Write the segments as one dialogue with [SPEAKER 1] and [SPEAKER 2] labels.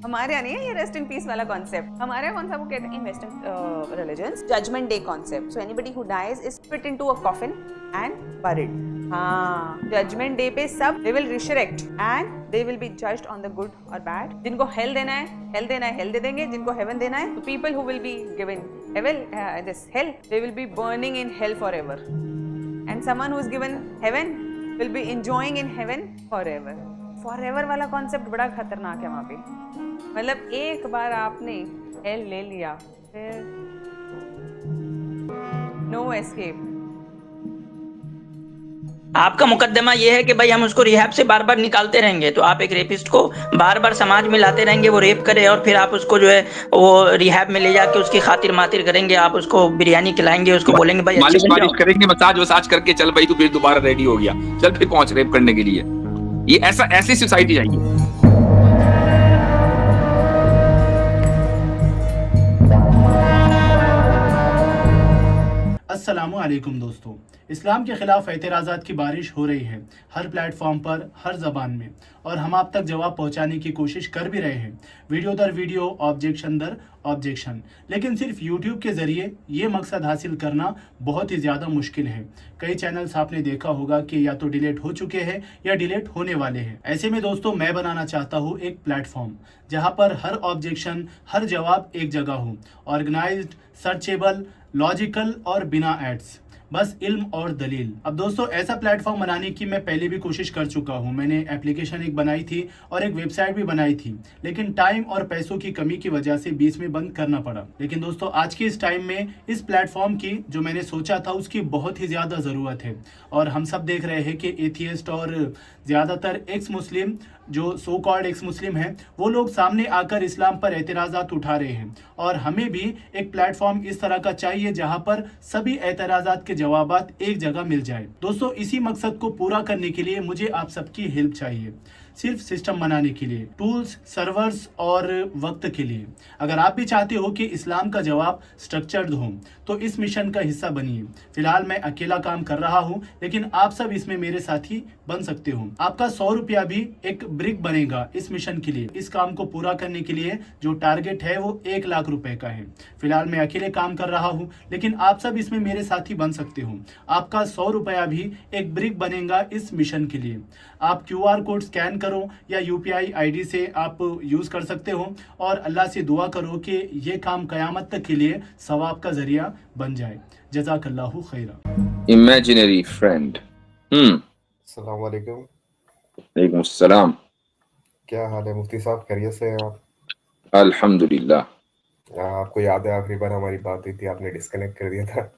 [SPEAKER 1] हमारे यहाँ नहीं है ये रेस्ट इन पीस वाला कॉन्सेप्ट। हमारे यहाँ कौन सा वो कहते हैं in western religions, judgement day concept. So anybody who dies is put into a coffin and बuried। हाँ, जजमेंट डे पे सब they will resurrect and they will be judged on the good और बैड। जिनको हेल देना है hello देना है, हेल दे देंगे। जिनको हेवन देना है, तो people who will be given this hello, they will B burning in hell for ever. And someone who is given haven will be enjoying in heaven for ever. For ever वाला concept बड़ा खतरनाक है वहां पे। मतलब एक बार आपने hello ले लिया, फिर नो एस्केप।
[SPEAKER 2] आपका मुकदमा ये है कि भाई हम उसको रिहैब से बार बार निकालते रहेंगे, तो आप एक रेपिस्ट को बार बार समाज में लाते रहेंगे, वो रेप करे, और फिर आप उसको जो है वो रिहैब में ले जाके उसकी खातिर मातिर करेंगे, आप उसको बिरयानी खिलाएंगे, उसको बोलेंगे भाई
[SPEAKER 3] मालिश मालिश करेंगे, मसाज वसाज करके चल भाई तू फिर दोबारा रेडी हो गया, चल फिर पहुंच रेप करने के लिए। ये ऐसी सोसाइटी चाहिए।
[SPEAKER 4] अस्सलामुअलैकुम दोस्तों, इस्लाम के खिलाफ एतराज़ात की बारिश हो रही है हर प्लेटफॉर्म पर, हर ज़बान में, और हम आप तक जवाब पहुंचाने की कोशिश कर भी रहे हैं, वीडियो दर वीडियो, ऑब्जेक्शन दर ऑब्जेक्शन। लेकिन सिर्फ यूट्यूब के ज़रिए ये मकसद हासिल करना बहुत ही ज़्यादा मुश्किल है। कई चैनल्स आपने देखा होगा कि या तो डिलीट हो चुके हैं या डिलीट होने वाले हैं। ऐसे में दोस्तों मैं बनाना चाहता हूँ एक प्लेटफॉर्म जहाँ पर हर ऑब्जेक्शन, हर जवाब एक जगह हो, ऑर्गेनाइज्ड, सर्चेबल, लॉजिकल और बिना एड्स, बस इल्म और दलील। अब दोस्तों ऐसा प्लेटफॉर्म बनाने की मैं पहले भी कोशिश कर चुका हूं। मैंने एप्लीकेशन एक बनाई थी और एक वेबसाइट भी बनाई थी, लेकिन टाइम और पैसों की कमी की वजह से बीच में बंद करना पड़ा। लेकिन दोस्तों आज के इस टाइम में इस प्लेटफॉर्म की जो मैंने सोचा था उसकी बहुत ही ज़्यादा ज़रूरत है। और हम सब देख रहे हैं कि एथियस्ट और ज़्यादातर एक्स मुस्लिम, जो सो कॉल्ड एक्स मुस्लिम हैं, वो लोग सामने आकर इस्लाम पर एतराज़ात उठा रहे हैं। और हमें भी एक प्लेटफॉर्म इस तरह का चाहिए जहां पर सभी एतराज़ात के जवाबात एक जगह मिल जाए। दोस्तों इसी मकसद को पूरा करने के लिए मुझे आप सबकी हेल्प चाहिए, सिर्फ सिस्टम बनाने के लिए, टूल्स, सर्वर्स और वक्त के लिए। अगर आप भी चाहते हो कि इस्लाम का जवाब स्ट्रक्चर्ड हो तो इस मिशन का हिस्सा बनिए। फिलहाल मैं अकेला काम कर रहा हूं, लेकिन आप सब इसमें मेरे साथी बन सकते हो। आपका 100 रुपया भी एक ब्रिक बनेगा इस मिशन के लिए। इस काम को पूरा करने के लिए जो टारगेट है वो 1 लाख रुपए का है। फिलहाल मैं अकेले काम कर रहा हूं, लेकिन आप सब इसमें मेरे साथी बन सकते हो। आपका 100 रुपया भी एक ब्रिक बनेगा इस मिशन के लिए। आप QR कोड स्कैन करो या UPI ID से आप यूज कर सकते हो, और अल्लाह से दुआ करो कि ये काम कयामत तक के लिए सवाब का जरिया बन जाए। जज़ाकल्लाहु खैरा।
[SPEAKER 3] Imaginary friend.
[SPEAKER 5] अस्सलाम वालेकुम।
[SPEAKER 3] वालेकुम अस्सलाम।
[SPEAKER 5] क्या हाल है मुफ्ती साहब, खैरियत से हैं आप?
[SPEAKER 3] अल्हम्दुलिल्लाह।
[SPEAKER 5] आपको याद है आखिरी बार हमारी बात हुई थी, आपने डिस्कनेक्ट कर दिया था।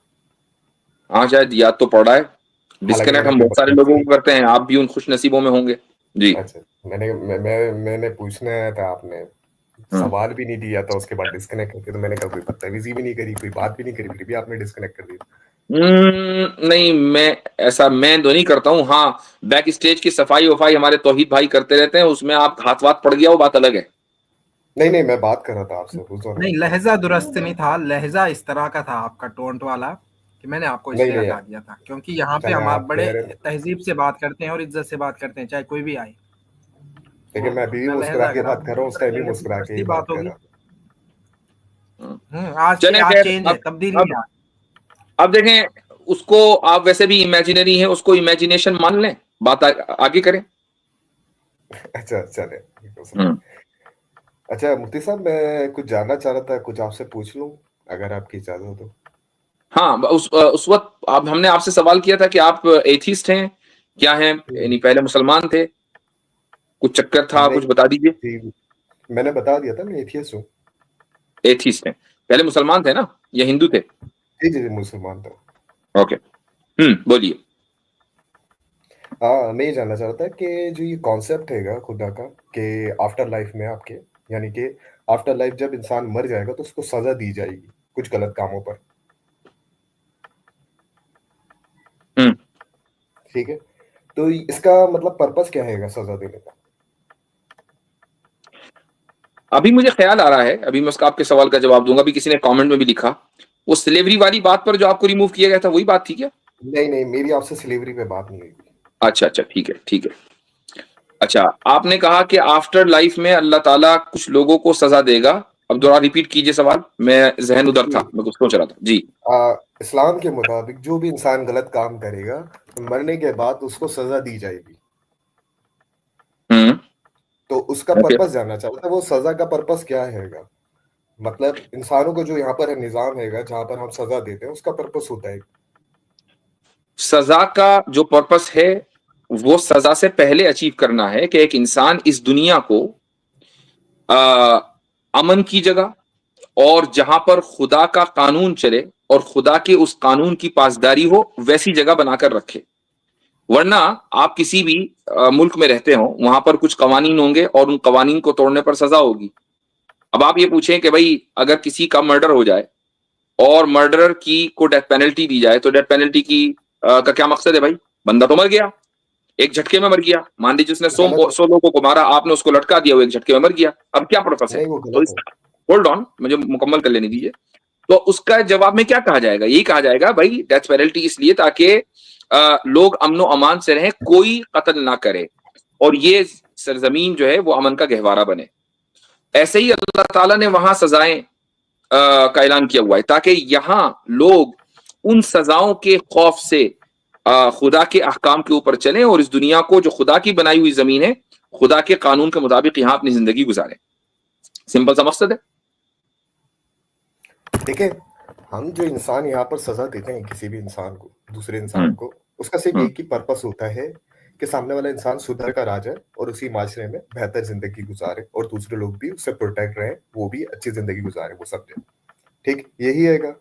[SPEAKER 3] हाँ शायद याद तो पड़ा है। डिस्कनेक्ट हम बहुत सारे लोगों को करते हैं, आप भी उन खुश नसीबों में होंगे जी।
[SPEAKER 5] अच्छा, मैंने पूछना आया था, आपने सवाल भी नहीं दिया था, उसके बाद डिस्कनेक्ट करके, तो मैंने कहा कोई बदतमीजी भी नहीं करी, कोई बात भी नहीं करी, फिर भी आपने डिस्कनेक्ट कर दिया।
[SPEAKER 3] नहीं, मैं तो नहीं करता हूँ। हाँ, बैक स्टेज की सफाई वफाई हमारे तौहीद भाई करते रहते हैं, उसमें आप हाथ वाथ पड़ गया वो बात अलग है।
[SPEAKER 5] नहीं, मैं बात कर रहा था आपसे।
[SPEAKER 6] नहीं, लहजा दुरुस्त नहीं था, लहजा इस तरह का था आपका टोंट वाला कि मैंने आपको इसलिए हटा दिया था, क्योंकि यहाँ पे हम आप बड़े तहजीब से बात करते हैं और इज्जत से बात करते हैं, चाहे कोई भी आए।
[SPEAKER 5] लेकिन मैं भी मुस्कुरा के बात कर रहा हूँ, उस टाइम भी मुस्कुरा के बात कर रहा
[SPEAKER 6] हूँ। आज चेंज है, तब्दीली है।
[SPEAKER 3] अब देखें, उसको आप वैसे भी इमेजिनरी हैं, उसको इमेजिनेशन मान लें, बात आगे करें।
[SPEAKER 5] अच्छा चले। अच्छा मुफ्ती साहब, मैं कुछ जानना चाह रहा था, कुछ आपसे पूछ लूं अगर आपकी इजाजत हो तो।
[SPEAKER 3] हाँ, उस वक्त हमने आपसे सवाल किया था कि आप एथिस्ट हैं, क्या हैं, यानी पहले मुसलमान थे, कुछ चक्कर था, कुछ बता दीजिए।
[SPEAKER 5] मैंने बता दिया था, मैं एथिस्ट हूँ।
[SPEAKER 3] एथिस्ट हैं, पहले मुसलमान थे ना या हिंदू थे?
[SPEAKER 5] जी मुसलमान था।
[SPEAKER 3] ओके, बोलिए।
[SPEAKER 5] मैं ये जानना चाह रहा था कि जो ये कॉन्सेप्ट है खुदा का कि आफ्टर लाइफ में आपके, यानी कि आफ्टर लाइफ जब इंसान मर जाएगा तो उसको सजा दी जाएगी कुछ गलत कामों पर, ठीक है? तो इसका मतलब पर्पस क्या है सजा देने का?
[SPEAKER 3] अभी मुझे ख्याल आ रहा है, अभी मैं उसका आपके सवाल का जवाब दूंगा। अभी किसी ने कमेंट में भी लिखा, वो स्लेवरी वाली बात पर जो आपको रिमूव किया गया था वही बात थी क्या?
[SPEAKER 5] नहीं, मेरी आपसे स्लेवरी पे बात नहीं हुई।
[SPEAKER 3] अच्छा, ठीक है। अच्छा, आपने कहा कि आफ्टर लाइफ में अल्लाह ताला कुछ लोगों को सजा देगा। अब दोबारा रिपीट कीजिए सवाल, मैं जहन उधर था, मैं कुछ सोच रहा था जी।
[SPEAKER 5] इस्लाम के मुताबिक जो भी इंसान गलत काम करेगा तो मरने के बाद उसको सजा दी जाएगी। तो उसका पर्पस जानना चाहता है, वो सजा का पर्पस क्या हैगा? मतलब इंसानों को जो यहाँ पर है निजाम हैगा जहां पर हम सजा देते हैं, उसका पर्पस होता है।
[SPEAKER 3] सजा का जो पर्पस है वो सजा से पहले अचीव करना है कि एक इंसान इस दुनिया को अमन की जगह और जहां पर खुदा का कानून चले और खुदा के उस कानून की पासदारी हो वैसी जगह बनाकर रखे। वरना आप किसी भी मुल्क में रहते हो, वहां पर कुछ कवानीन होंगे और उन कवानीन को तोड़ने पर सजा होगी। अब आप ये पूछें कि भाई अगर किसी का मर्डर हो जाए और मर्डरर की को डेथ पेनल्टी दी जाए तो डेथ पेनल्टी की का क्या मकसद है भाई? बंदा तो मर गया, एक झटके में मर गया। मान लीजिए उसने 100 लोगों को मारा, आपने उसको लटका दिया, वो एक झटके में मर गया। अब क्या पर्पस है? तो होल्ड ऑन, मुझे मुकम्मल कर लेने दीजिए। तो उसका जवाब में क्या कहा जाएगा? यही कहा जाएगा भाई डेथ पेनल्टी इसलिए ताकि लोग अमनो अमान से रहें, कोई कत्ल ना करे और ये सरजमीन जो है वो अमन का गहवारा बने। ऐसे ही अल्लाह ताला ने वहां सजाएं का ऐलान किया हुआ है ताकि यहां लोग उन सजाओं के खौफ से खुदा के अहकाम के ऊपर चलें और इस दुनिया को जो खुदा की बनाई हुई जमीन है, खुदा के कानून के मुताबिक यहां अपनी जिंदगी गुजारें। सिंपल सा मकसद है।
[SPEAKER 5] देखिए, हम जो इंसान यहाँ पर सजा देते हैं किसी भी इंसान को, दूसरे इंसान को, उसका सिर्फ एक ही पर्पस होता है कि सामने वाला इंसान सुधर कर आ जाए और उसी माशरे में बेहतर जिंदगी गुजारे और दूसरे लोग भी उससे प्रोटेक्ट रहे, वो भी अच्छी जिंदगी गुजारे, वो समझे। ठीक, यही हैगा।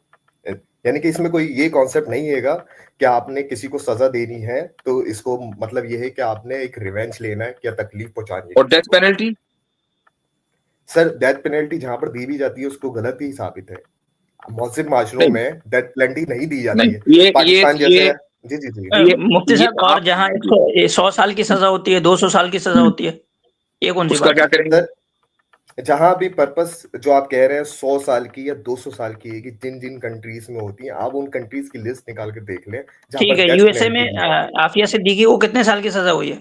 [SPEAKER 5] यानी कि इसमें कोई ये कॉन्सेप्ट नहीं हैगा कि आपने किसी को सजा देनी है तो इसको मतलब ये है कि आपने एक रिवेंज लेना है या तकलीफ पहुंचानी है।
[SPEAKER 3] और death penalty?
[SPEAKER 5] Sir, death penalty जहां पर दी भी जाती है उसको गलत ही साबित है। मुस्लिम माशरों में डेथ पेनल्टी नहीं दी जाती है। पाकिस्तान जैसे जी जी जी
[SPEAKER 2] मुफ्ती साहब, और जहाँ 100 साल की सजा होती है, 200 साल की सजा होती है, ये कौन सी बात?
[SPEAKER 3] क्या करेंगे?
[SPEAKER 5] जहां भी पर्पस जो आप कह रहे हैं 100 साल की या 200 साल की है कि जिन जिन कंट्रीज में होती है, आप उन कंट्रीज की लिस्ट निकाल के देख लें।
[SPEAKER 2] ठीक है, यूएसए में आफिया सिद्दीकी को कितने साल की सजा हुई है?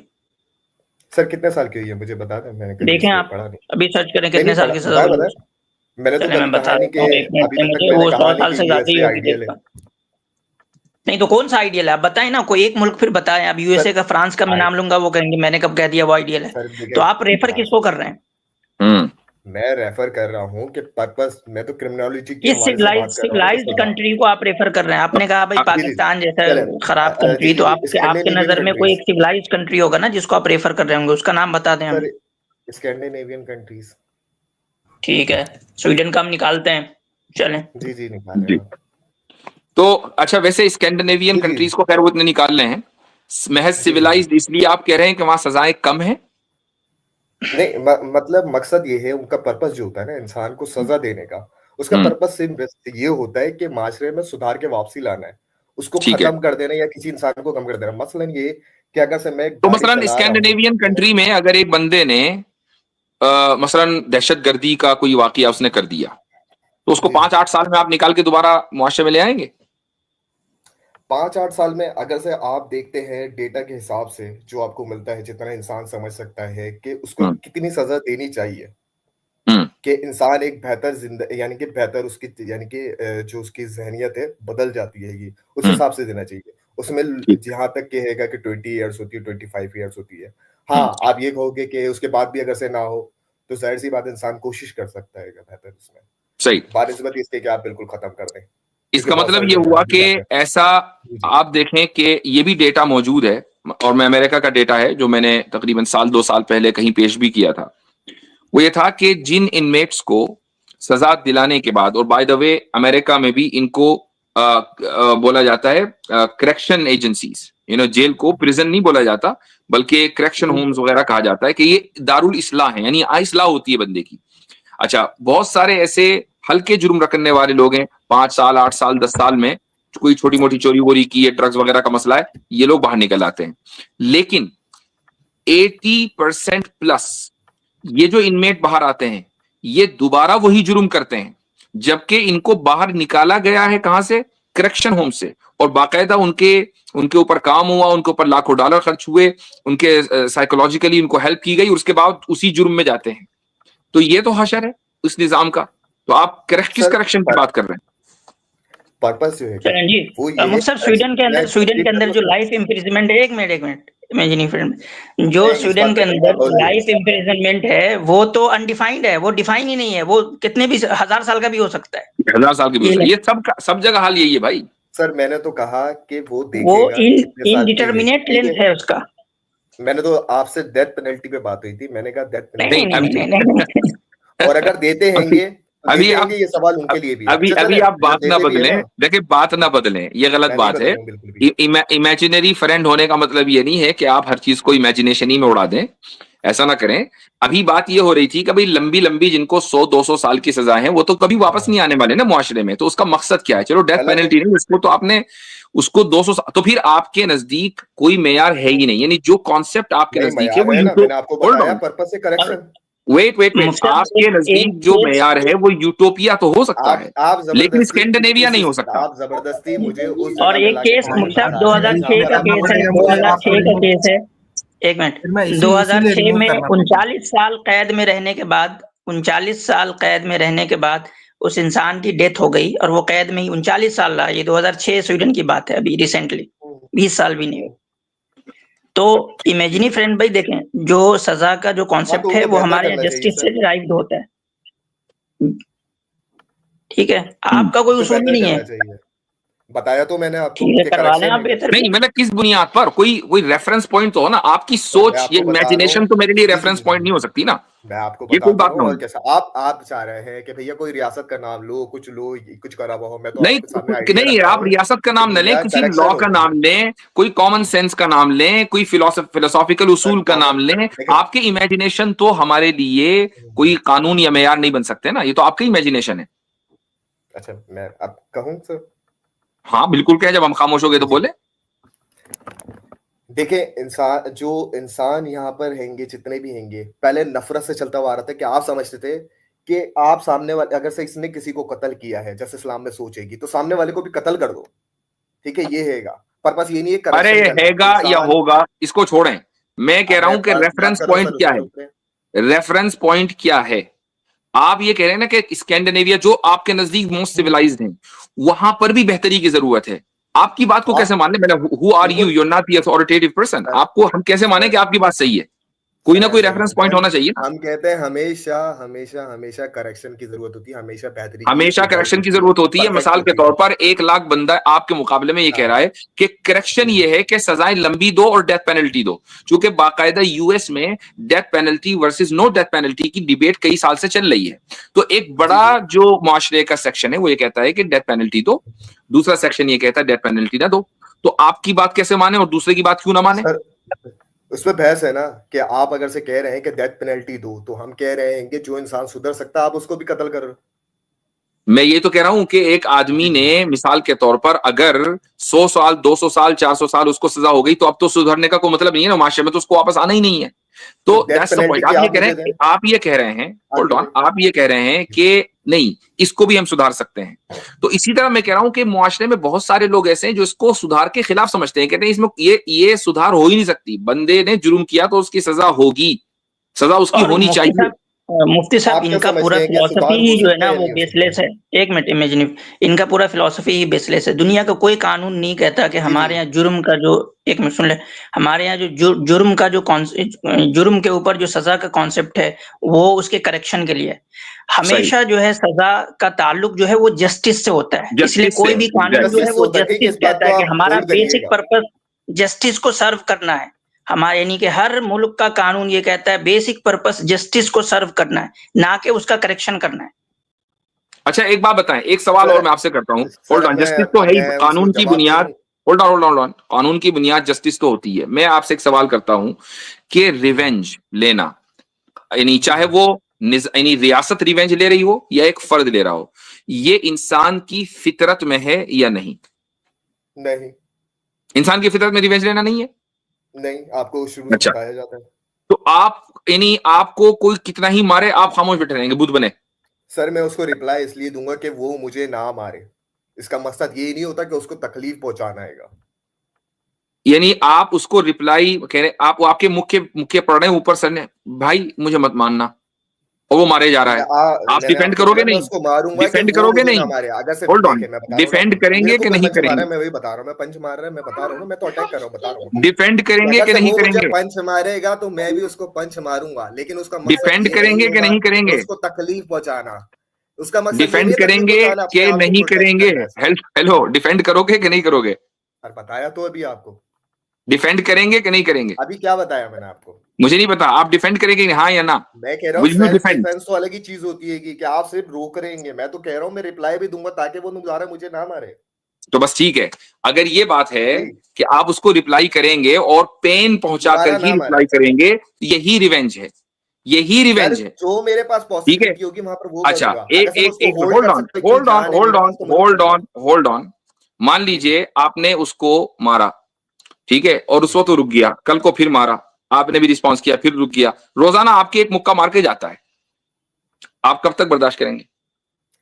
[SPEAKER 5] सर कितने साल की हुई है मुझे बता दें, मैंने
[SPEAKER 2] देखें आप
[SPEAKER 5] पढ़ा नहीं।
[SPEAKER 2] अभी सर्च करें कितने साल की सजा हुई है।
[SPEAKER 5] मैंने तो
[SPEAKER 2] मैं बता
[SPEAKER 5] नहीं कि अभी तक
[SPEAKER 2] मुझे वो 100 साल से ज्यादा ही होगी। नहीं तो कौन सा आइडियल है आप बताएं ना, कोई एक मुल्क फिर बताएं। अब यूएसए का, फ्रांस का मैं नाम लूंगा, वो कहेंगे मैंने कब कह दिया वो आइडियल है। तो आप रेफर किसको कर रहे हैं?
[SPEAKER 5] मैं रेफर कर रहा हूं कि पर्पस, मैं तो क्रिमिनोलॉजी की
[SPEAKER 2] सिविलाइज्ड कंट्री को आप रेफर कर रहे हैं। आपने कहा भाई पाकिस्तान जैसा खराब कंट्री, तो आपके नजर में कोई एक सिविलाइज्ड कंट्री होगा ना जिसको आप रेफर कर रहे होंगे, उसका नाम बता दें हमें।
[SPEAKER 5] Scandinavian countries.
[SPEAKER 2] ठीक है, स्वीडन का हम निकालते हैं, चलें।
[SPEAKER 5] जी जी निकालें।
[SPEAKER 3] तो अच्छा, वैसे स्कैंडिनेवियन कंट्रीज को खैर वो इतने निकाल रहे हैं, महज सिविलाइज्ड इसलिए आप कह रहे हैं कि वहां सजाएं कम है?
[SPEAKER 5] नहीं, मतलब मकसद ये है, उनका पर्पस जो होता है ना इंसान को सजा देने का, उसका पर्पस सिर्फ ये होता है कि माशरे में सुधार के वापसी लाना है, उसको खत्म कर देना या किसी इंसान को कम कर देना। मसलन ये कि अगर से मैं
[SPEAKER 3] तो मसलन स्कैंडिनेवियन कंट्री में अगर एक बंदे ने मसलन दहशतगर्दी का कोई वाकया उसने कर दिया, तो उसको 5-8 साल में आप निकाल के दोबारा मुआशरे में ले आएंगे?
[SPEAKER 5] 5-8 साल में अगर से आप देखते हैं डेटा के हिसाब से जो आपको मिलता है, जितना इंसान समझ सकता है कि उसको कितनी सजा देनी चाहिए कि इंसान एक बेहतर जिंदगी, यानी कि बेहतर उसकी, यानी कि जो उसकी जहनियत है बदल जाती है, ये उस हिसाब से देना चाहिए। उसमें जहां तक कहेगा कि 20 ईयर्स होती है, 25 ईयर्स होती है। हाँ, आप ये कहोगे कि उसके बाद भी अगर से ना हो तो जाहिर सी बात इंसान कोशिश कर सकता है बेहतर उसमें।
[SPEAKER 3] सही,
[SPEAKER 5] बानिस्बत इसके कि आप बिल्कुल खत्म कर दें।
[SPEAKER 3] इसका मतलब ये हुआ कि ऐसा आप देखें कि ये भी डेटा मौजूद है, और मैं अमेरिका का डेटा है जो मैंने तकरीबन 1-2 साल पहले कहीं पेश भी किया था। वो ये था कि जिन इनमेट्स को सजा दिलाने के बाद, और बाय द वे अमेरिका में भी इनको बोला जाता है करेक्शन एजेंसीज, जेल को प्रिजन नहीं बोला जाता बल्कि करेक्शन होम्स वगैरह कहा जाता है, कि ये दारुल इस्लाह है, यानी इस्लाह होती है बंदे की। अच्छा, बहुत सारे ऐसे हल्के जुर्म रखने वाले लोग हैं, 5 साल 8 साल 10 साल में कोई छोटी मोटी चोरी वोरी की है, ड्रग्स वगैरह का मसला है, ये लोग बाहर निकल आते हैं। लेकिन 80% प्लस ये जो इनमेट बाहर आते हैं ये दोबारा वही जुर्म करते हैं, जबकि इनको बाहर निकाला गया है कहां से? करेक्शन होम से, और बाकायदा उनके ऊपर काम हुआ, उनके ऊपर लाखों डॉलर खर्च हुए, उनके साइकोलॉजिकली उनको हेल्प की गई, और उसके बाद उसी जुर्म में जाते हैं। तो ये तो हशर है उस निजाम का। तो आप किस करेक्शन की बात कर रहे हैं?
[SPEAKER 5] पर्पस जो है
[SPEAKER 2] जी
[SPEAKER 5] वो ये
[SPEAKER 2] मुफ्सर, स्वीडन के अंदर जो लाइफ इम्प्रिजनमेंट है, एक मिनट इमेजिनी फ्रेंड, जो स्वीडन के अंदर लाइफ इम्प्रिजनमेंट है वो तो अनडिफाइंड है, वो डिफाइन ही नहीं है, वो कितने भी 1000 साल का भी हो सकता है,
[SPEAKER 3] 1000 साल की भी हो सकता है। ये सब जगह हाल यही है भाई।
[SPEAKER 5] सर मैंने तो कहा कि वो देखेगा,
[SPEAKER 2] इनडिटरमिनेट लेंथ है उसका।
[SPEAKER 5] मैंने तो आपसे डेथ पेनल्टी पे बात हुई थी, मैंने कहा डेथ पेनल्टी
[SPEAKER 2] नहीं।
[SPEAKER 5] और अगर देते हैंगे
[SPEAKER 3] अभी आप
[SPEAKER 5] ये सवाल उनके लिए भी
[SPEAKER 3] अभी आप बात ना बदलें, देखिए बात ना बदलें, ये गलत बात है। इमेजिनरी फ्रेंड होने का मतलब ये नहीं है कि आप हर चीज को इमेजिनेशन ही में उड़ा दें, ऐसा ना करें। अभी बात ये हो रही थी कि भाई लंबी लंबी जिनको 100-200 साल की सजा है वो तो कभी वापस नहीं आने वाले ना मुआशरे में, तो उसका मकसद क्या है? चलो डेथ पेनल्टी नहीं, उसको तो आपने उसको 200 साल, तो फिर आपके नजदीक कोई मेयार है ही नहीं, यानी जो कॉन्सेप्ट आपके नजदीक है वो वेट आपके नजदीक जो मेयार है वो यूटोपिया तो हो सकता है, लेकिन स्कैंडिनेविया नहीं हो सकता।
[SPEAKER 5] आप जबरदस्ती मुझे उस
[SPEAKER 2] और एक केस 2006 का केस है, 2006 का केस है, एक मिनट, 2006 में 39 साल कैद में रहने के बाद, 39 साल कैद में रहने के बाद उस इंसान की डेथ हो गई, और वो कैद में ही 39 साल रहा। ये 2006 स्वीडन की बात है, अभी रिसेंटली, 20 साल भी नहीं हुए। तो इमेजिनी फ्रेंड भाई देखें, जो सजा का जो कॉन्सेप्ट है वो हमारे यहाँ जस्टिस से डिराइव्ड होता है, ठीक है, आपका कोई उसूल नहीं है,
[SPEAKER 5] बताया तो मैंने आपको
[SPEAKER 2] करवा लें आप बेहतर।
[SPEAKER 3] नहीं, मतलब किस बुनियाद पर? कोई रेफरेंस पॉइंट तो हो ना, आपकी सोच, ये इमेजिनेशन तो मेरे लिए रेफरेंस पॉइंट नहीं हो सकती ना।
[SPEAKER 5] मैं आपको
[SPEAKER 3] ये कोई बात ना हो।
[SPEAKER 5] कैसा आप चाह रहे हैं कि भैया कोई रियासत का नाम लो, कुछ करा हुआ हो, मैं तो
[SPEAKER 3] नहीं, नहीं आप रियासत का नाम न लें, किसी लॉ का नाम लें, कोई कॉमन सेंस का नाम लें, कोई फिलोसॉफिकल उसूल का नाम लें। आपके इमेजिनेशन तो हमारे लिए कोई कानून या मेयार नहीं बन सकते ना, ये तो आपका इमेजिनेशन है।
[SPEAKER 5] अच्छा, मैं अब कहूं सर?
[SPEAKER 3] हाँ बिल्कुल, क्या जब हम खामोश हो गए तो बोले।
[SPEAKER 5] देखिए, इंसान यहाँ पर हैंगे, जितने भी हैंगे, पहले नफरत से चलता हुआ आ रहा था कि आप समझते थे कि आप सामने वाले, अगर से इसने किसी को कत्ल किया है, जैसे इस्लाम में सोचेगी, तो सामने वाले को भी कत्ल कर दो, ठीक है, ये हैगा। पर्पस ये नहीं है,
[SPEAKER 3] अरे हैगा या होगा इसको छोड़ें, मैं कह रहा हूं कि रेफरेंस पॉइंट क्या है? रेफरेंस पॉइंट क्या है? आप ये कह रहे हैं ना कि स्कैंडिनेविया जो आपके नजदीक मोस्ट सिविलाइज्ड हैं, वहां पर भी बेहतरी की जरूरत है। आपकी बात को कैसे माने? मैंने who are you, you are not the authoritative person, आपको हम कैसे माने कि आपकी बात सही है? कोई ना कोई रेफरेंस पॉइंट होना चाहिए ना।
[SPEAKER 5] हम कहते हैं हमेशा करेक्शन की जरूरत होती है,
[SPEAKER 3] हमेशा करेक्शन की जरूरत होती है। मिसाल के तौर पर 1 लाख बंदा आपके मुकाबले में ये कह रहा है कि करेक्शन ये है कि सजाएं लंबी दो और डेथ पेनल्टी दो, क्योंकि बाकायदा यूएस में death penalty versus no death penalty की डिबेट कई साल से चल रही है। तो एक बड़ा जो मुआशरे का सेक्शन है वो ये कहता है कि डेथ पेनल्टी दो, दूसरा सेक्शन ये कहता है डेथ पेनल्टी ना दो। तो आपकी बात कैसे माने और दूसरे की बात क्यों ना माने?
[SPEAKER 5] उसमें बहस है ना कि आप अगर से कह रहे हैं कि डेथ पेनल्टी दो, तो हम कह रहे हैं कि जो इंसान सुधर सकता है आप उसको भी कत्ल कर रहे हो।
[SPEAKER 3] मैं ये तो कह रहा हूं कि एक आदमी ने मिसाल के तौर पर अगर 100 साल 200 साल 400 साल उसको सजा हो गई, तो अब तो सुधरने का कोई मतलब नहीं है ना, माशरे में तो उसको वापस आना ही नहीं है। तो दैट्स द पॉइंट। आप ये कह रहे हैं होल्ड ऑन, आप ये कह रहे हैं कि नहीं इसको भी हम सुधार सकते हैं। तो इसी तरह मैं कह रहा हूं कि मुआशरे में बहुत सारे लोग ऐसे हैं जो इसको सुधार के खिलाफ समझते हैं, कहते हैं इसमें ये सुधार हो ही नहीं सकती, बंदे ने जुर्म किया तो उसकी सजा होगी, सजा उसकी होनी चाहिए।
[SPEAKER 2] मुफ्ती साहब, इनका पूरा फिलॉसफी ही जो है ना वो बेसलेस है। एक मिनट इमेजिन, इनका पूरा फिलॉसफी ही बेसलेस है। दुनिया का कोई कानून नहीं कहता कि हमारे यहाँ जुर्म का जो, एक मिनट सुन ले, हमारे यहाँ जो जुर्म का जो जुर्म के ऊपर जो सजा का कॉन्सेप्ट है वो उसके करेक्शन के लिए हमेशा जो है सजा का ताल्लुक जो है वो जस्टिस से होता है। इसलिए कोई भी कानून जो है वो जस्टिस कहता है कि हमारा बेसिक पर्पस जस्टिस को सर्व करना है। हमारे यानी कि हर मुल्क का कानून ये कहता है बेसिक पर्पस जस्टिस को सर्व करना है, ना कि उसका करेक्शन करना है।
[SPEAKER 3] अच्छा एक बात बताएं, एक सवाल और मैं आपसे करता हूँ। होल्ड ऑन, जस्टिस तो है ही, कानून की बुनियाद, होल्ड ऑन, कानून की बुनियाद जस्टिस तो होती है। मैं आपसे एक सवाल करता हूं कि रिवेंज लेना, यानी चाहे वो यानी रियासत रिवेंज ले रही हो या एक फर्द ले रहा हो, ये इंसान की फितरत में है या नहीं?
[SPEAKER 5] नहीं,
[SPEAKER 3] इंसान की फितरत में रिवेंज लेना नहीं है।
[SPEAKER 5] नहीं, आपको शुरू से बताया जाता है।
[SPEAKER 3] तो आप यानी आपको कोई कितना ही मारे आप खामोश बैठे रहेंगे, बुद्ध बने?
[SPEAKER 5] सर मैं उसको रिप्लाई इसलिए दूंगा कि वो मुझे ना मारे। इसका मकसद ये नहीं होता कि उसको तकलीफ पहुंचाना है।
[SPEAKER 3] यानी आप उसको रिप्लाई कह रहे, आप आपके मुख्य पढ़ रहे हैं ऊपर सर ने, भाई मुझे मत मानना, और वो मारे जा रहा है, आप डिफेंड करोगे नहीं?
[SPEAKER 5] उसको मारूंगा,
[SPEAKER 3] डिफेंड करोगे नहीं? होल्ड ऑन, डिफेंड करेंगे कि नहीं करेंगे?
[SPEAKER 5] मैं वही बता रहा हूँ, मैं पंच मार रहा है, मैं बता रहा हूँ, मैं तो अटैक कर रहा हूँ, बता रहा हूँ।
[SPEAKER 3] डिफेंड करेंगे कि नहीं करेंगे?
[SPEAKER 5] पंच मारेगा तो मैं भी उसको पंच मारूंगा, लेकिन उसका
[SPEAKER 3] डिफेंड करेंगे कि नहीं करेंगे?
[SPEAKER 5] उसको तकलीफ पहुंचाना, उसका मकसद
[SPEAKER 3] डिफेंड करेंगे कि नहीं करेंगे? हेलो, डिफेंड करोगे कि नहीं करोगे?
[SPEAKER 5] बताया तो अभी आपको,
[SPEAKER 3] डिफेंड करेंगे कि नहीं करेंगे?
[SPEAKER 5] अभी क्या बताया मैंने आपको?
[SPEAKER 3] मुझे नहीं पता, आप डिफेंड करेंगे हाँ या ना?
[SPEAKER 5] मैं कह रहा हूँ सेल्फ डिफेंस तो अलग ही चीज होती है कि आप सिर्फ रोक रहेंगे, मैं तो कह रहा हूँ मैं रिप्लाई भी दूंगा ताकि वो दोबारा मुझे ना मारे।
[SPEAKER 3] तो बस ठीक है, अगर ये बात है कि आप उसको रिप्लाई करेंगे और पेन पहुंचा कर ही रिप्लाई करेंगे, यही रिवेंज है, यही रिवेंज है
[SPEAKER 5] जो मेरे पास पॉसिबिलिटी होगी वहां पर वो
[SPEAKER 3] अच्छा एक होल्ड ऑन, मान लीजिए आपने उसको मारा, ठीक है, और उस वक्त तो रुक गया, कल को फिर मारा, आपने भी रिस्पॉन्स किया, फिर रुक गया, रोजाना आपके एक मुक्का मार के जाता है, आप कब तक बर्दाश्त करेंगे?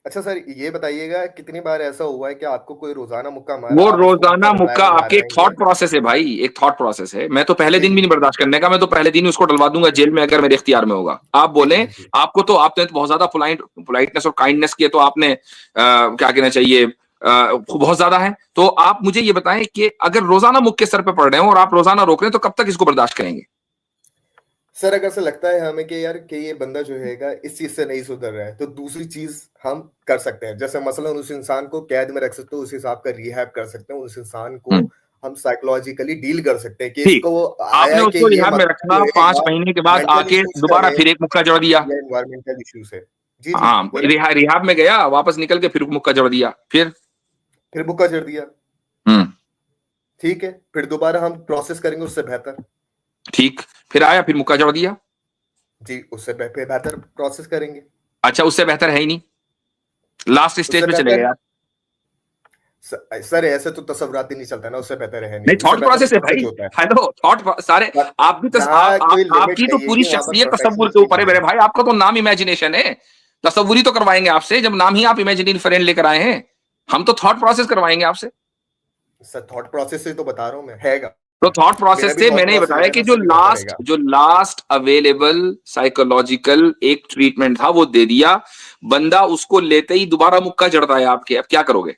[SPEAKER 5] अच्छा सर ये बताइएगा कितनी बार ऐसा हुआ है कि आपको कोई रोजाना मुक्का मारा?
[SPEAKER 3] वो रोजाना मुक्का आपके एक थॉट प्रोसेस है भाई, एक थॉट प्रोसेस है। मैं तो पहले दिन भी नहीं बर्दाश्त करने का, मैं तो पहले दिन उसको डलवा दूंगा जेल में अगर मेरे इख्तियार में होगा। आप बोले आपको तो आपने तो बहुत ज्यादा पोलाइटनेस और काइंडनेस किया, तो आपने क्या कहना चाहिए बहुत ज्यादा है। तो आप मुझे ये बताएं कि अगर रोजाना मुक्के सर पे पड़ रहे हो और आप रोजाना रोक रहे हैं तो कब तक इसको बर्दाश्त करेंगे?
[SPEAKER 5] सर अगर से लगता है हमें कि यार कि ये बंदा जो है इस चीज से नहीं सुधर रहा है तो दूसरी चीज हम कर सकते हैं, जैसे मसलन उस इंसान को कैद में रख सकते हो, उस हिसाब का रिहैब कर सकते हैं, उस इंसान को हम साइकोलॉजिकली डील कर सकते हैं कि इसको
[SPEAKER 3] आपने उसको रिहैब में रखा, 5 महीने के बाद आके दोबारा फिर एक मुक्का जड़ दिया,
[SPEAKER 5] एनवायरमेंटल इश्यूज है जी।
[SPEAKER 3] हाँ, रिहैब में गया, वापस निकल के फिर मुक्का जड़ दिया, फिर
[SPEAKER 5] मुक्का जड़ दिया, ठीक है, फिर दोबारा हम प्रोसेस करेंगे उससे बेहतर,
[SPEAKER 3] ठीक, फिर आया फिर मुक्का जड़ दिया
[SPEAKER 5] जी, उससे बेहतर प्रोसेस करेंगे।
[SPEAKER 3] अच्छा, उससे बेहतर है ही नहीं, लास्ट स्टेज पे चले गए
[SPEAKER 5] सर ऐसे तो तसव्वुरात ही नहीं चलता ना, उससे बेहतर है
[SPEAKER 3] नहीं, थॉट प्रोसेस है भाई, हेलो, थॉट सारे आप भी आपकी तो पूरी शख्सियत तसव्वुर के ऊपर है मेरे भाई, आपका तो नाम इमेजिनेशन है, तसव्वुरी तो करवाएंगे आपसे, जब नाम ही आप इमेजिनरी फ्रेंड लेकर आए हैं, हम तो थॉट प्रोसेस करवाएंगे आपसे।
[SPEAKER 5] सर थॉट प्रोसेस से तो बता रहा हूं मैं, हैगा
[SPEAKER 3] तो थॉट प्रोसेस से मैंने बताया कि जो लास्ट अवेलेबल साइकोलॉजिकल एक ट्रीटमेंट था वो दे दिया, बंदा उसको लेते ही दोबारा मुक्का जड़ता है आपके, अब क्या करोगे?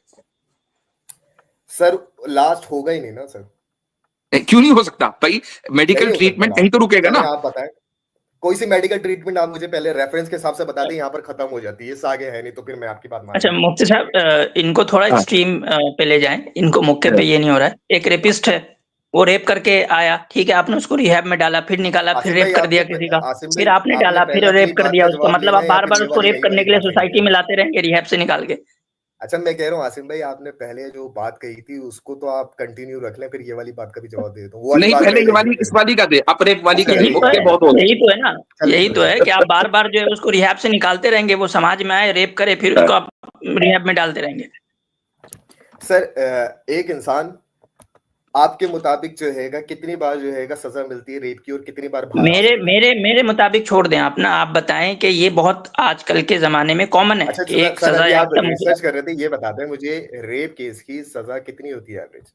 [SPEAKER 5] सर लास्ट होगा ही नहीं ना सर।
[SPEAKER 3] क्यों नहीं हो सकता भाई? मेडिकल ट्रीटमेंट कहीं तो रुकेगा ना।
[SPEAKER 5] आप बताएं कोई सी मेडिकल ट्रीटमेंट आप मुझे पहले रेफरेंस के हिसाब से बता दें, यहाँ पर खत्म हो जाती है, इससे आगे है नहीं तो फिर मैं आपकी बात मान।
[SPEAKER 2] अच्छा मुफ्ती साहब, इनको थोड़ा एक्सट्रीम पे ले जाएं, इनको मुक्के पे ये नहीं हो रहा है। एक रेपिस्ट है, वो रेप करके आया, ठीक है, आपने उसको रिहैब में डाला, फिर निकाला, फिर रेप कर दिया किसी का, फिर आपने डाला, फिर रेप कर दिया उसको, मतलब आप बार बार उसको रेप करने के लिए सोसाइटी में लाते रहेंगे रिहैब से निकाल के।
[SPEAKER 5] अच्छा मैं कह रहा हूँ आसिम भाई, आपने पहले जो बात कही थी उसको तो आप कंटिन्यू रख लें, फिर ये वाली बात का भी जवाब दे दो।
[SPEAKER 3] नहीं, पहले ये वाली इस वाली का दे, अब रेप वाली का
[SPEAKER 2] यही तो है ना, यही तो है कि आप बार बार जो है उसको रिहैब से निकालते रहेंगे, वो समाज में आए, रेप करे, फिर उसको आप रिहैब में डालते रहेंगे।
[SPEAKER 5] सर एक इंसान आपके मुताबिक जो है कितनी बार जो है सजा मिलती है रेप की, और कितनी बार
[SPEAKER 2] मेरे मुताबिक छोड़ दें आप ना, आप बताएं कि ये बहुत आजकल के जमाने में कॉमन है।
[SPEAKER 5] अच्छा, कि एक सजा आप रिसर्च कर रहे थे, ये बता दें मुझे रेप केस की सजा कितनी होती है एवरेज?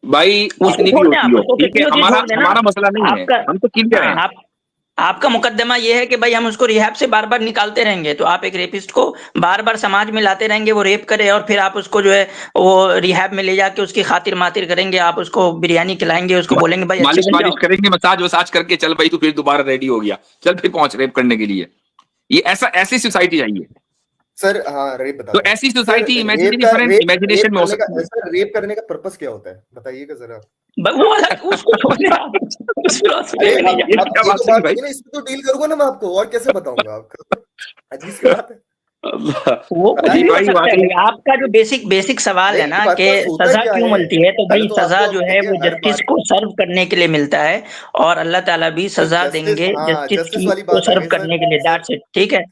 [SPEAKER 3] भाई उतनी भी होती है, हमारा मसला नहीं है, हम तो क्लियर हैं।
[SPEAKER 2] आपका मुकदमा ये है कि भाई हम उसको रिहैब से बार बार निकालते रहेंगे, तो आप एक रेपिस्ट को बार बार समाज में लाते रहेंगे, वो रेप करे, और फिर आप उसको जो है वो रिहैब में ले जाके उसकी खातिर मातिर करेंगे, आप उसको बिरयानी खिलाएंगे, उसको बोलेंगे भाई
[SPEAKER 3] मालिश करेंगे, मसाज करके, चल भाई तू फिर दोबारा रेडी हो गया, चल फिर पहुंच रेप करने के लिए। ये ऐसी सोसाइटी चाहिए
[SPEAKER 5] सर। हाँ रेप बता,
[SPEAKER 3] तो ऐसी सोसाइटी इमेजिनेशन में हो सकती है।
[SPEAKER 5] सर रेप करने का पर्पस क्या होता है बताइएगा जरा।
[SPEAKER 2] उसको छोड़ने
[SPEAKER 5] इसको तो डील करूंगा ना मैं आपको, और कैसे बताऊंगा आपको? अजीब सी बात है।
[SPEAKER 2] वो आपका जो बेसिक सवाल है ना कि सजा क्यों मिलती है, तो भाई सजा जो है वो जस्टिस को सर्व करने के लिए मिलता है, और अल्लाह ताला भी सजा देंगे जस्टिस को सर्व करने के लिए, दैट्स इट, ठीक है।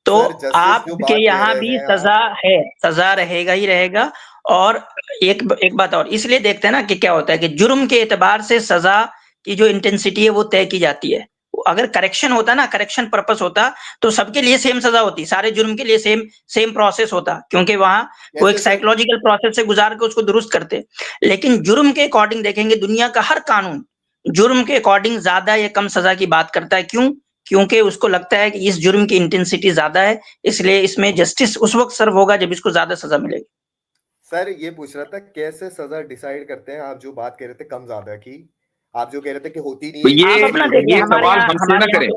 [SPEAKER 2] तो आपके यहाँ भी सजा है, सजा रहेगा ही रहेगा। और एक बात और, इसलिए देखते हैं ना कि क्या होता है कि जुर्म के एतबार से सजा की जो इंटेंसिटी है वो तय की जाती है। अगर करेक्शन होता ना, करेक्शन पर्पस होता, तो सबके लिए सेम सजा होती, सारे जुर्म के लिए सेम प्रोसेस होता, क्योंकि वहां वो एक साइकोलॉजिकल प्रोसेस से गुजार के उसको दुरुस्त करते। लेकिन जुर्म के अकॉर्डिंग देखेंगे, दुनिया का हर कानून जुर्म के अकॉर्डिंग ज्यादा या कम सजा की बात करता है। क्यों? क्योंकि उसको लगता है कि इस जुर्म की इंटेंसिटी ज्यादा है, इसलिए इसमें जस्टिस उस वक्त सर्व होगा जब इसको ज्यादा सजा मिलेगी।
[SPEAKER 5] सर ये पूछ रहा था कैसे सजा डिसाइड करते हैं, आप जो बात कह रहे थे कम ज्यादा की, आप जो कह रहे थे कि होती नहीं
[SPEAKER 3] तो
[SPEAKER 5] है,
[SPEAKER 3] ये सवाल हमसे ना करें।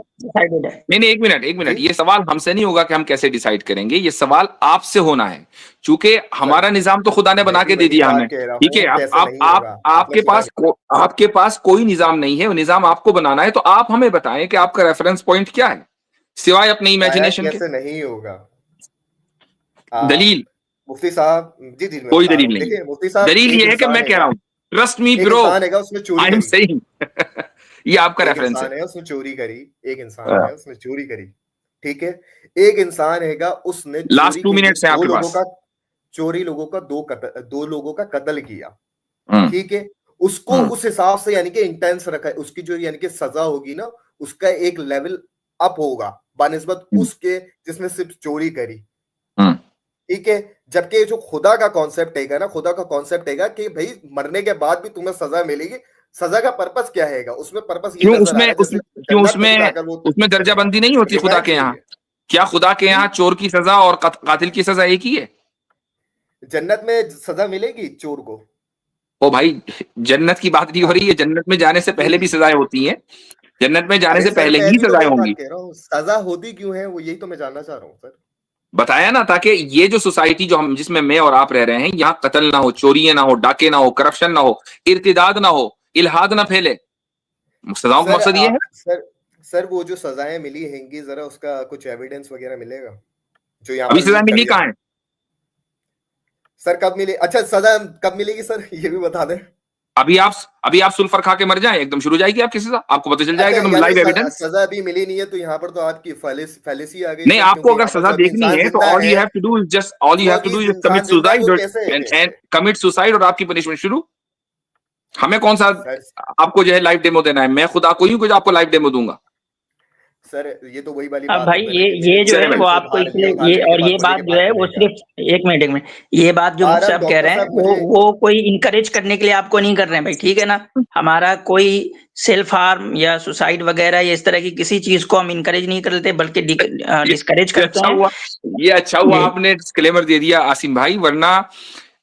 [SPEAKER 3] नहीं, एक मिनट, ये सवाल हमसे नहीं होगा कि हम कैसे डिसाइड करेंगे, ये सवाल आपसे होना है, क्योंकि हमारा निजाम तो खुदा ने बना के दे दिया हमें, ठीक है। आपके पास कोई निजाम नहीं है, वो निजाम आपको बनाना है, तो आप हमें बताएं कि आपका रेफरेंस पॉइंट क्या है, सिवाय अपने इमेजिनेशन के।
[SPEAKER 5] नहीं होगा
[SPEAKER 3] दलील?
[SPEAKER 5] मुफ्ती साहब जी
[SPEAKER 3] कोई दलील नहीं।
[SPEAKER 5] मुफ्ती साहब
[SPEAKER 3] दलील ये है कि मैं कह रहा हूं, ट्रस्ट मी ब्रो,
[SPEAKER 5] उसने चोरी
[SPEAKER 3] आई एम सेइंग ये आपका रेफरेंस है।
[SPEAKER 5] उसने चोरी करी, एक इंसान है उसने चोरी करी, ठीक है। एक इंसान हैगा उसने
[SPEAKER 3] लास्ट 2 मिनट्स है आपके पास।
[SPEAKER 5] चोरी लोगों का दो लोगों का कत्ल किया, ठीक है। उसको उस हिसाब से यानी कि इंटेंस रखा है, उसकी जो यानी कि सजा होगी ना, उसका एक लेवल अप होगा बानिस्बत उसके जिसने सिर्फ चोरी करी, ठीक है। जबकि जो खुदा का कॉन्सेप्ट हैगा ना, खुदा का कॉन्सेप्ट हैगा कि भाई मरने के बाद भी तुम्हें सजा मिलेगी। सजा का पर्पस क्या हैगा? उसमें पर्पस ये
[SPEAKER 3] उसमें दर्जाबंदी नहीं होती खुदा के यहाँ? क्या खुदा के यहाँ चोर की सजा और कातिल की सजा एक ही है?
[SPEAKER 5] जन्नत में सजा मिलेगी चोर को?
[SPEAKER 3] ओ भाई, जन्नत की बात नहीं हो रही है, जन्नत में जाने से पहले भी सजाएं होती हैं, जन्नत में जाने से पहले ही सजाएं होंगी।
[SPEAKER 5] सजा होती क्यों है, वो यही तो मैं जानना चाह रहा हूँ सर।
[SPEAKER 3] बताया ना, ताकि ये जो सोसाइटी जो हम जिसमें मैं और आप रह रहे हैं, यहाँ कत्ल ना हो, चोरियां ना हो, डाके ना हो, करप्शन ना हो, इर्तिदाद ना हो, इल्हाद ना फैले। सजाओं का मकसद ये है।
[SPEAKER 5] सर वो जो सजाएं मिली हैंगी, जरा उसका कुछ एविडेंस वगैरह मिलेगा जो यहाँ
[SPEAKER 3] अभी सजा मिली कहाँ है
[SPEAKER 5] सर? कब मिली? अच्छा, सजा कब मिलेगी सर, ये भी बता दें।
[SPEAKER 3] अभी आप सुल्फर खा के मर जाएं, एकदम शुरू हो जाएगी आपकी सजा, आपको पता चल जाएगा तुम लाइव एविडेंस।
[SPEAKER 5] सजा अभी मिली नहीं है तो यहाँ पर तो आपकी फैलेसी आ गई।
[SPEAKER 3] नहीं, आपको अगर सजा देखनी है तो all you have to do is just commit suicide और आपकी पनिशमेंट शुरू। हमें कौन सा आपको जो है लाइव डेमो देना है? मैं खुदा को ही कुछ आपको लाइव डेमो दूंगा
[SPEAKER 5] सर? ये तो वही वाली
[SPEAKER 2] बात भाई, ये जो है वो आपको इसलिए ये बात जो है वो सिर्फ एक मिनट, ये बात जो मुझसे आप कह रहे हैं वो कोई इनकरेज करने के लिए आपको नहीं कर रहे हैं भाई, ठीक है ना। हमारा कोई सेल्फ हार्म या सुसाइड वगैरह या इस तरह की किसी चीज को हम इनकरेज नहीं करते, बल्कि डिस्करेज करते हैं।
[SPEAKER 3] ये अच्छा हुआ आपने डिस्क्लेमर दे दिया आसिम भाई, वरना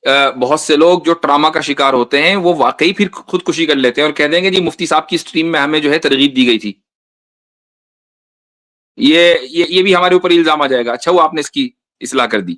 [SPEAKER 3] बहुत से लोग जो ट्रॉमा का शिकार होते हैं वो वाकई फिर खुदकुशी कर लेते हैं और कह देंगे जी मुफ्ती साहब की स्ट्रीम में हमें जो है तरगीब दी गई थी। ये भी हमारे ऊपर इल्जाम आ जाएगा। अच्छा वो आपने इसकी इस्लाह कर दी।